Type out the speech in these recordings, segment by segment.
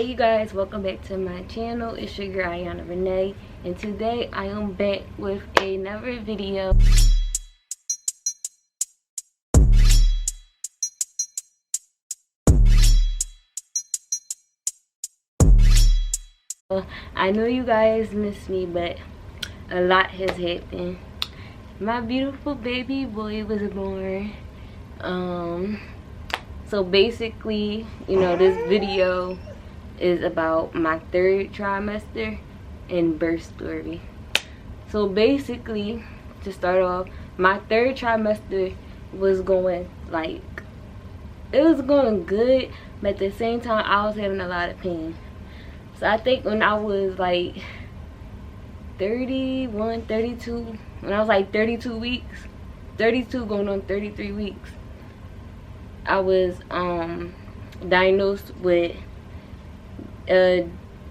Hey you guys, welcome back to my channel. It's your girl Iyana, and today I am back with another video. I know you guys miss me, but a lot has happened. My beautiful baby boy was born. So basically, this video is about my third trimester and birth story. So basically, to start off, my third trimester was going it was going good, but at the same time I was having a lot of pain. So I think when I was like 31, 32, when I was like 32 weeks, 32 going on 33 weeks, I was diagnosed with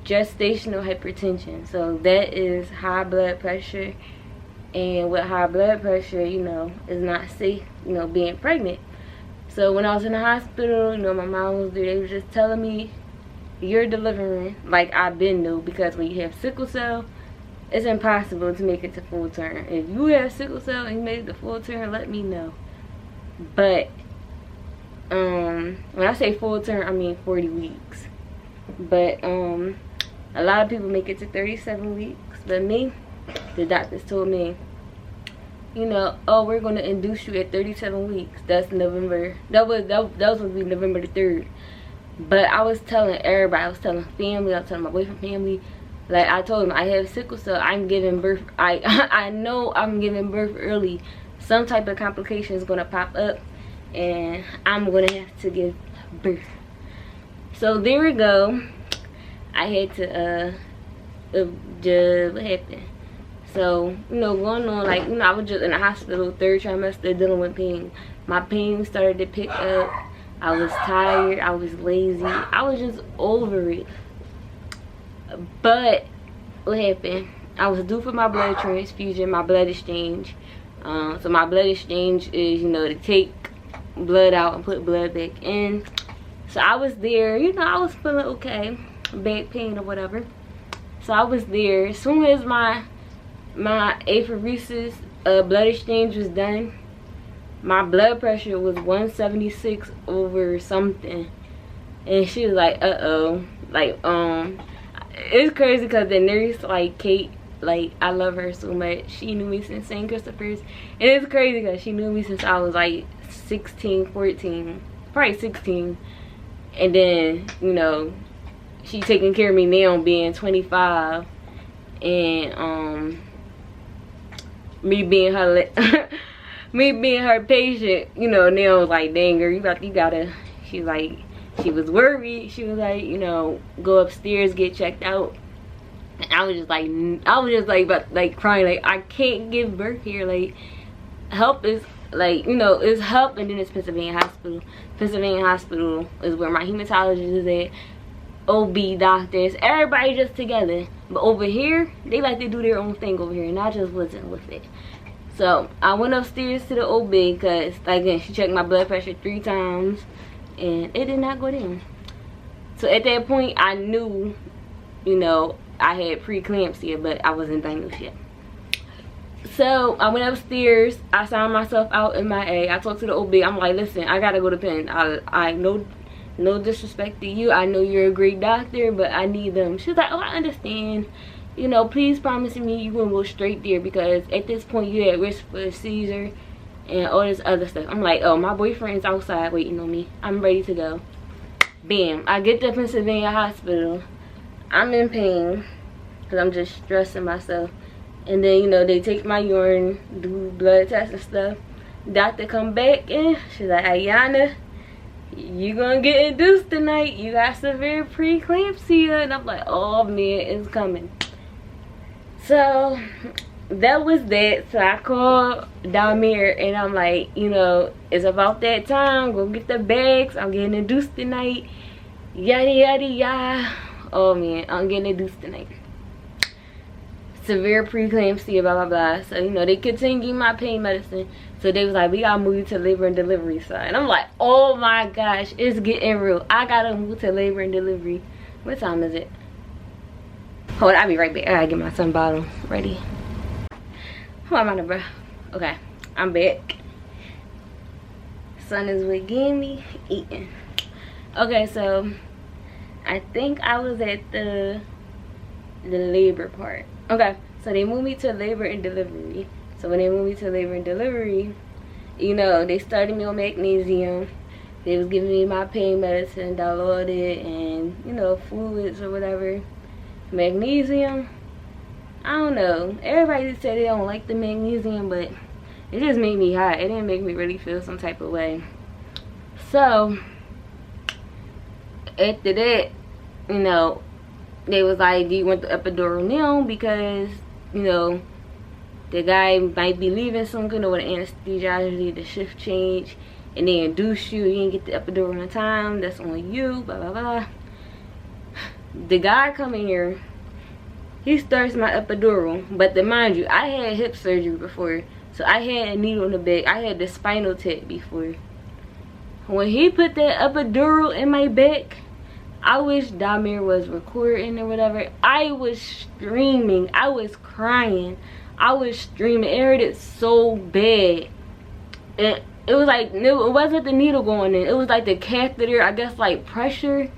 gestational hypertension. So that is high blood pressure, and with high blood pressure, is not safe, being pregnant. So when I was in the hospital, my mom was there, they were just telling me, you're delivering like I've been knew, because when you have sickle cell, it's impossible to make it to full term. If you have sickle cell and you made it to full term, let me know. But when I say full term, I mean 40 weeks. But a lot of people make it to 37 weeks, but me, the doctors told me, oh, we're going to induce you at 37 weeks. That's November. That was supposed to be November the 3rd. But I was telling everybody, I was telling family, I was telling my boyfriend family, like I told them I have sickle cell, I'm giving birth, I know I'm giving birth early. Some type of complication is going to pop up, and I'm going to have to give birth. So there we go. I had to what happened? So, going on, I was just in the hospital, third trimester, dealing with pain. My pain started to pick up. I was tired, I was lazy, I was just over it. But what happened? I was due for my blood transfusion, my blood exchange. So my blood exchange is, to take blood out and put blood back in. So I was there, I was feeling okay, back pain or whatever. So I was there. As soon as my apheresis blood exchange was done, my blood pressure was 176 over something, and she was like, uh-oh. It's crazy because the nurse, Kate, I love her so much. She knew me since St. Christopher's, and it's crazy because she knew me since I was 16, 14, probably 16. And then, she taking care of me now being 25, and me being her me being her patient, now dang girl, you gotta, she was worried. She was go upstairs, get checked out. And I was just about crying, I can't give birth here, help is it's help, and then it's Pennsylvania Hospital. Pennsylvania Hospital is where my hematologist is at, OB doctors, everybody just together. But over here, they like to do their own thing over here, and I just wasn't with it. So I went upstairs to the OB because, again, she checked my blood pressure 3 times, and it did not go down. So at that point, I knew, I had preeclampsia, but I wasn't diagnosed yet. So I went upstairs, I signed myself out in my A. I talked to the OB. I'm like, listen, I gotta go to Penn. I no disrespect to you, I know you're a great doctor, but I need them. She was like, oh, I understand. Please promise me you won't go straight there, because at this point you're at risk for a seizure and all this other stuff. I'm like, oh, my boyfriend's outside waiting on me. I'm ready to go. Bam, I get to Pennsylvania Hospital. I'm in pain because I'm just stressing myself. And then, they take my urine, do blood tests and stuff. Doctor come back in, she's like, Iyana, you gonna get induced tonight. You got severe preeclampsia. And I'm like, oh man, it's coming. So that was that. So I called Damir, and I'm like, it's about that time. Go get the bags. I'm getting induced tonight. Yada yada yada. Oh man, I'm getting induced tonight. Severe preeclampsia, blah blah blah. So they continue my pain medicine. So they was like, we gotta move you to labor and delivery side. And I'm like, oh my gosh, it's getting real. I gotta move to labor and delivery. What time is it? Hold on, I'll be right back. I gotta get my sun bottle ready. Hold on, bro. Okay, I'm back. Sun is what gave me eating. Okay, so I think I was at the labor part. Okay, so they moved me to labor and delivery. So when they moved me to labor and delivery, you know, they started me on magnesium. They was giving me my pain medicine, dilaudid, and, you know, fluids or whatever. Magnesium, I don't know. Everybody said they don't like the magnesium, but it just made me hot. It didn't make me really feel some type of way. So after that, you know, they was like, do you want the epidural now? Because, you know, the guy might be leaving soon, you know, with anesthesiology, the shift change, and they induce you, you didn't get the epidural in time, that's on you, blah, blah, blah. The guy coming here, he starts my epidural, but to mind you, I had hip surgery before, so I had a needle in the back. I had the spinal tap before. When he put that epidural in my back, I wish Damir was recording or whatever. I was screaming. I was crying. I was screaming. It hurted so bad. And it was like, it wasn't the needle going in. It was like the catheter, I guess, like pressure.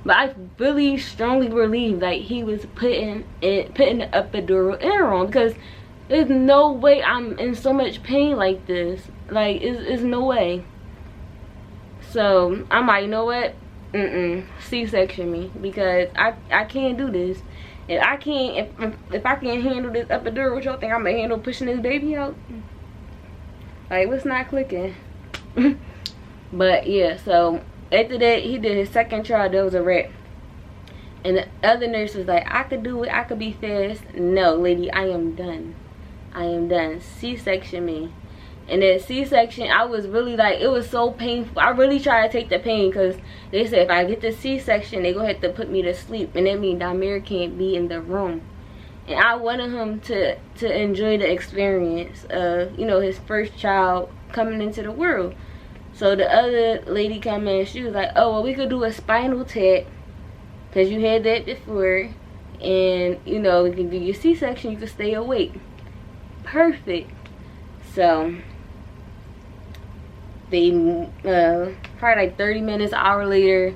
But I really strongly believe like he was putting the epidural in wrong, because there's no way I'm in so much pain like this. Like, it's no way. So I'm like, you know what? C-section me, because I can't do this. If I can't handle this epidural, what y'all think I'm gonna handle pushing this baby out? Like, what's not clicking? But yeah, so after that, he did his second trial. There was a wrap, and the other nurse was like, I could do it, I could be fast. No, lady, I am done. I am done. C-section me. And that C-section, I was really like, it was so painful. I really tried to take the pain, because they said if I get the C-section, they gonna have to put me to sleep, and that means Damir can't be in the room. And I wanted him to enjoy the experience of, you know, his first child coming into the world. So the other lady come in, she was like, oh, well, we could do a spinal tap, because you had that before, and, you know, we can do your C-section, you can stay awake. Perfect. So they probably like 30 minutes, an hour later,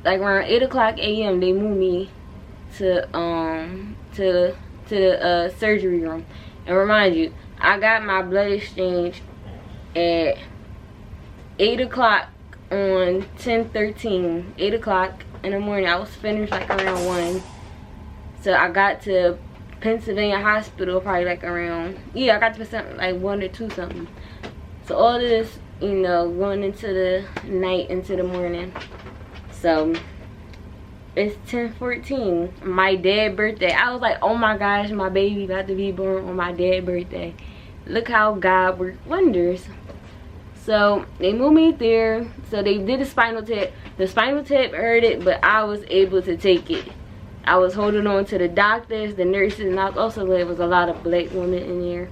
like around 8 o'clock a.m. they moved me to the surgery room. And remind you, I got my blood exchange at 8 o'clock on 10/13. 8 o'clock in the morning. I was finished like around 1. So I got to Pennsylvania Hospital probably like around, yeah, I got to something like 1 or 2 something. So all this, you know, going into the night, into the morning. So it's 10/14, my dad's birthday. I was like, oh my gosh, my baby about to be born on my dad's birthday. Look how God worked wonders. So they moved me there. So they did the spinal tap. The spinal tap hurt it, but I was able to take it. I was holding on to the doctors, the nurses, and I was also, there was a lot of black women in there.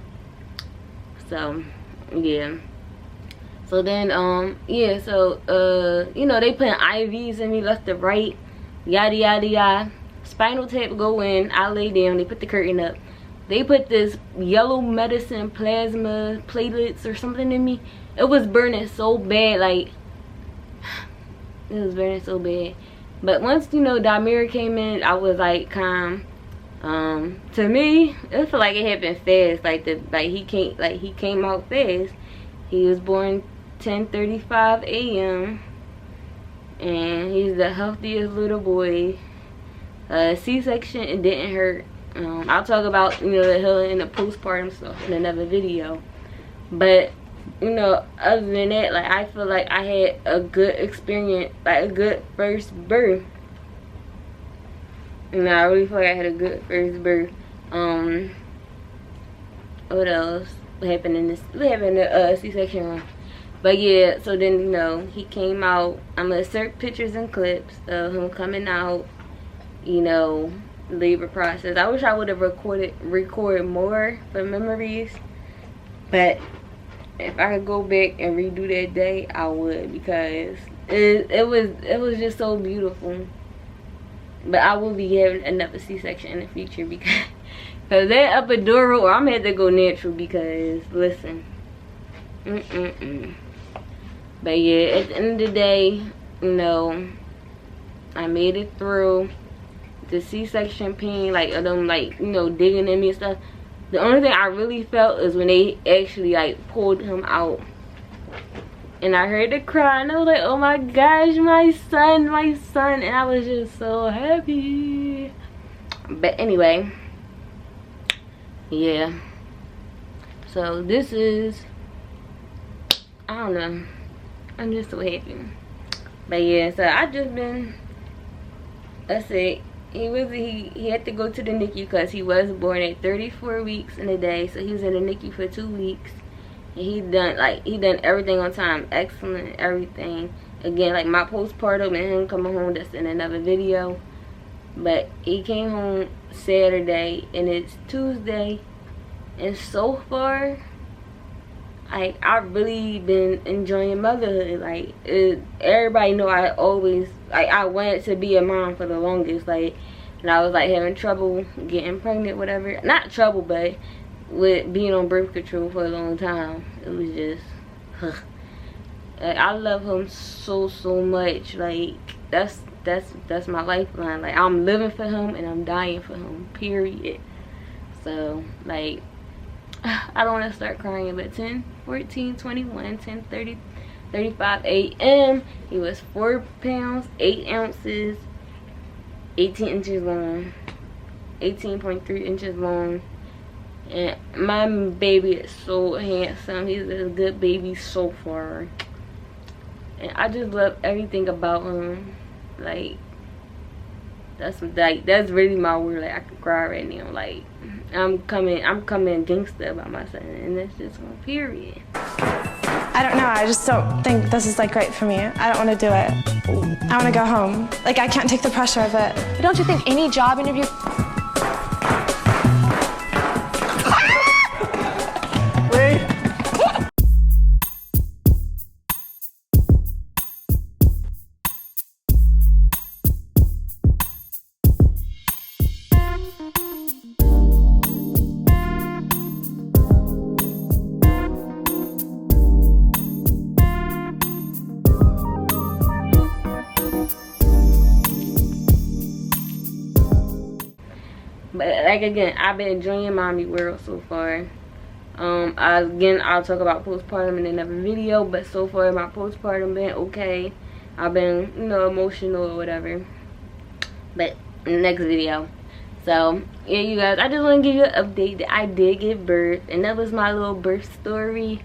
So yeah. So then yeah, so you know, they put IVs in me left to right, yada yada yada. Spinal tap go in, I lay down, they put the curtain up. They put this yellow medicine plasma platelets or something in me. It was burning so bad, like it was burning so bad. But once, you know, Damir came in, I was like calm. To me, it felt like it happened fast. He came out fast. He was born 10:35 a.m. and he's the healthiest little boy. C-section, it didn't hurt. I'll talk about, you know, the healing and the postpartum stuff in another video. But, you know, other than that, like, I feel like I had a good experience, like a good first birth. And I really feel like I had a good first birth. What else? What happened in the C-section room? But yeah, so then, you know, he came out. I'm gonna insert pictures and clips of him coming out, you know, labor process. I wish I would have recorded more for memories, but if I could go back and redo that day, I would, because it was just so beautiful. but I will be having another C-section in the future because that epidural, or I'm gonna have to go natural because listen. But yeah, at the end of the day, you know, I made it through. The C-section pain, like them, like, you know, digging in me and stuff. The only thing I really felt is when they actually like pulled him out, and I heard the cry, and I was like, oh my gosh, my son, and I was just so happy. But anyway, yeah. So this is, I don't know, I'm just so happy. But yeah, so I just been, that's it. He had to go to the NICU because he was born at 34 weeks in a day, so he was in the NICU for 2 weeks, and he done everything on time, excellent, everything. Again, like my postpartum and him coming home, that's in another video. But he came home Saturday and it's Tuesday, and so far, like, I've really been enjoying motherhood. Like, everybody know I always, like, I wanted to be a mom for the longest, like, and I was like having trouble getting pregnant, whatever. Not trouble, but with being on birth control for a long time. It was just, like, I love him so much. Like, that's my lifeline. Like, I'm living for him and I'm dying for him, period. So, like, I don't want to start crying, but 10, 14, 21, 10, 30, 35 a.m. He was 4 pounds, 8 ounces, 18 inches long, 18.3 inches long. And my baby is so handsome. He's a good baby so far. And I just love everything about him. Like, that's really my word. Like, I could cry right now. Like, I'm coming gangsta about my son, and that's just one, period. I don't know, I just don't think this is like right for me. I don't want to do it. I want to go home. Like, I can't take the pressure of it. But don't you think any job interview... But like, again, I've been enjoying mommy world so far. I'll talk about postpartum in another video, but so far my postpartum been okay. I've been, you know, emotional or whatever, but in the next video. So yeah, you guys, I just want to give you an update that I did give birth, and that was my little birth story.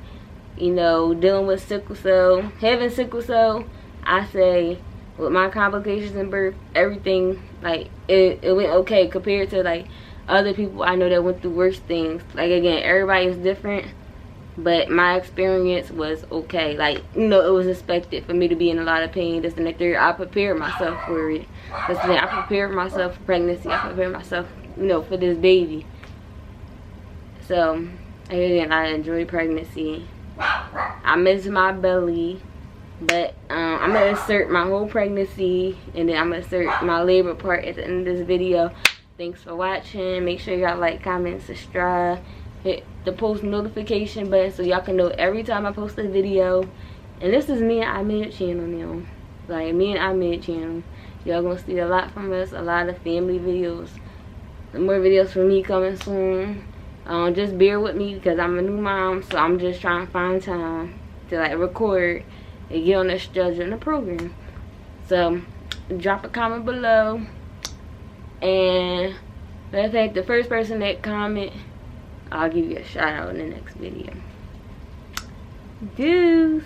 You know, dealing with sickle cell, having sickle cell. I say, with my complications in birth, everything, like, it went okay compared to, like, other people I know that went through worse things. Like, again, everybody is different, but my experience was okay. Like, you know, it was expected for me to be in a lot of pain, this and the third. I prepared myself for it. I prepared myself for pregnancy. I prepared myself, you know, for this baby. So, again, I enjoyed pregnancy. I miss my belly. But I'm going to insert my whole pregnancy, and then I'm going to insert my labor part at the end of this video. Thanks for watching. Make sure y'all like, comment, subscribe. Hit the post notification button so y'all can know every time I post a video. And this is me and I Made It channel now. Like, me and I Made It channel. Y'all going to see a lot from us. A lot of family videos. More videos from me coming soon. Just bear with me because I'm a new mom. So I'm just trying to find time to, like, record and get on the schedule and the program. So drop a comment below, and matter of fact, the first person that comment, I'll give you a shout out in the next video. Deuce.